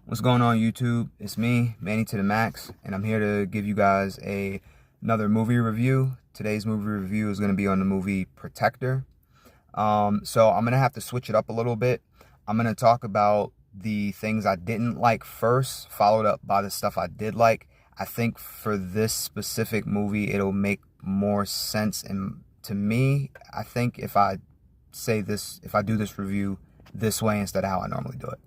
What's going on, YouTube? It's me, Manny to the Max, and I'm here to give you guys another movie review. Today's movie review is going to be on the movie Protector. So I'm going to have to switch it up a little bit. I'm going to talk about the things I didn't like first, followed up by the stuff I did like. I think for this specific movie, it'll make more sense. And to me, I think if I do this review this way instead of how I normally do it.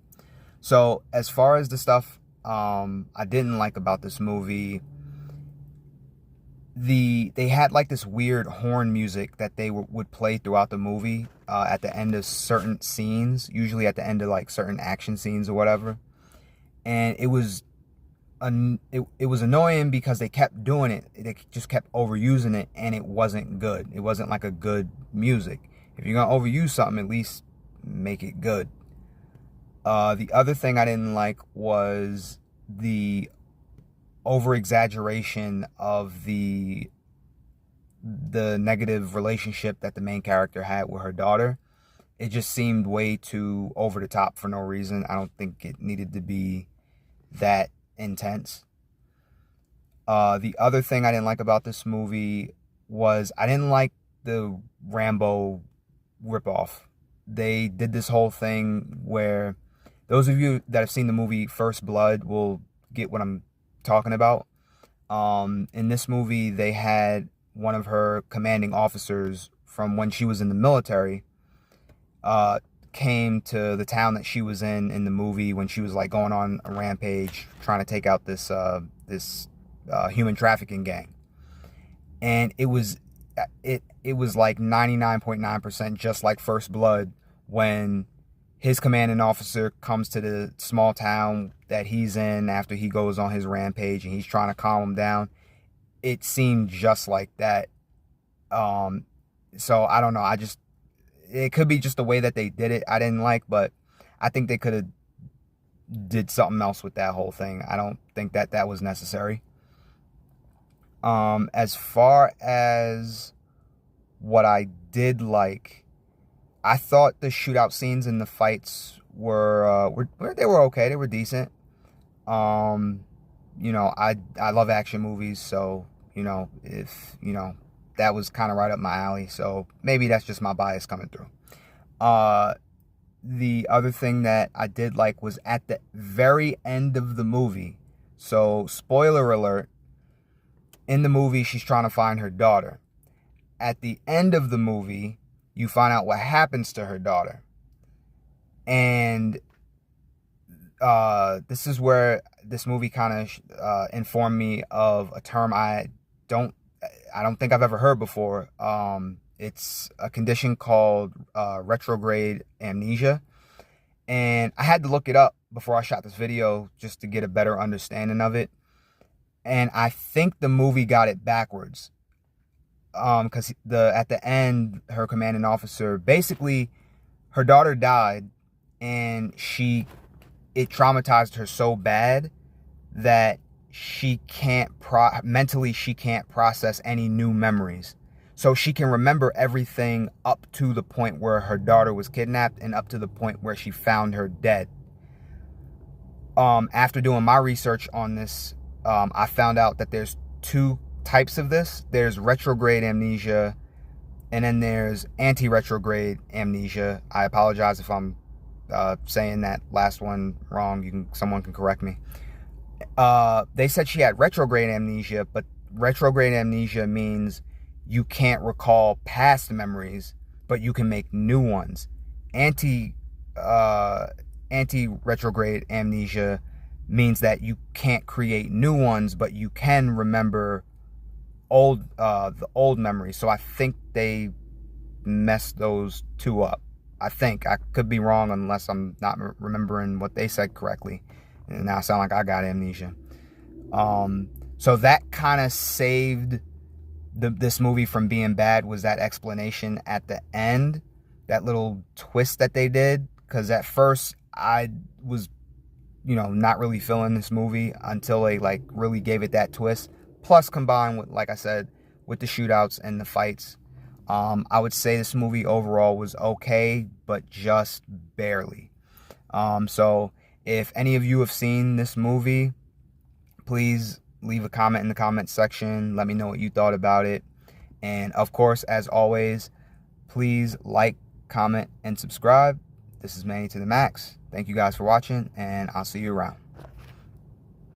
So as far as the stuff I didn't like about this movie, they had like this weird horn music that they would play throughout the movie at the end of certain scenes, usually at the end of like certain action scenes or whatever. And it was annoying because they kept doing it. They just kept overusing it, and it wasn't good. It wasn't like a good music. If you're gonna overuse something, at least make it good. The other thing I didn't like was the over-exaggeration of the negative relationship that the main character had with her daughter. It just seemed way too over the top for no reason. I don't think it needed to be that intense. The other thing I didn't like about this movie was I didn't like the Rambo ripoff. They did this whole thing where those of you that have seen the movie First Blood will get what I'm talking about. In this movie, they had one of her commanding officers from when she was in the military came to the town that she was in the movie when she was like going on a rampage trying to take out this human trafficking gang. And it was like 99.9% just like First Blood when his commanding officer comes to the small town that he's in after he goes on his rampage and he's trying to calm him down. It seemed just like that. So I don't know. It could be just the way that they did it I didn't like, but I think they could have did something else with that whole thing. I don't think that was necessary. As far as what I did like, I thought the shootout scenes and the fights were okay. They were decent. I love action movies, so if that was kind of right up my alley. So maybe that's just my bias coming through. The other thing that I did like was at the very end of the movie. So spoiler alert, in the movie she's trying to find her daughter. At the end of the movie, you find out what happens to her daughter. And this is where this movie kind of informed me of a term I don't think I've ever heard before. It's a condition called retrograde amnesia. And I had to look it up before I shot this video just to get a better understanding of it. And I think the movie got it backwards. Because at the end, her commanding officer, basically, her daughter died, and it traumatized her so bad that she can't mentally she can't process any new memories. So she can remember everything up to the point where her daughter was kidnapped and up to the point where she found her dead. After doing my research on this, I found out that there's two types of this. There's retrograde amnesia, and then there's anti-retrograde amnesia. I apologize if I'm saying that last one wrong. Someone can correct me. They said she had retrograde amnesia, but retrograde amnesia means you can't recall past memories, but you can make new ones. Anti-retrograde amnesia means that you can't create new ones, but you can remember the old memories. So I think they messed those two up. I could be wrong unless I'm not remembering what they said correctly, and now I sound like I got amnesia. So that kind of saved this movie from being bad, was that explanation at the end, that little twist that they did. Because at first I was not really feeling this movie until they like really gave it that twist. Plus, combined with, like I said, with the shootouts and the fights, I would say this movie overall was okay, but just barely. So If any of you have seen this movie, please leave a comment in the comment section. Let me know what you thought about it. And of course, as always, please like, comment, and subscribe. This is Manny to the Max. Thank you guys for watching, and I'll see you around.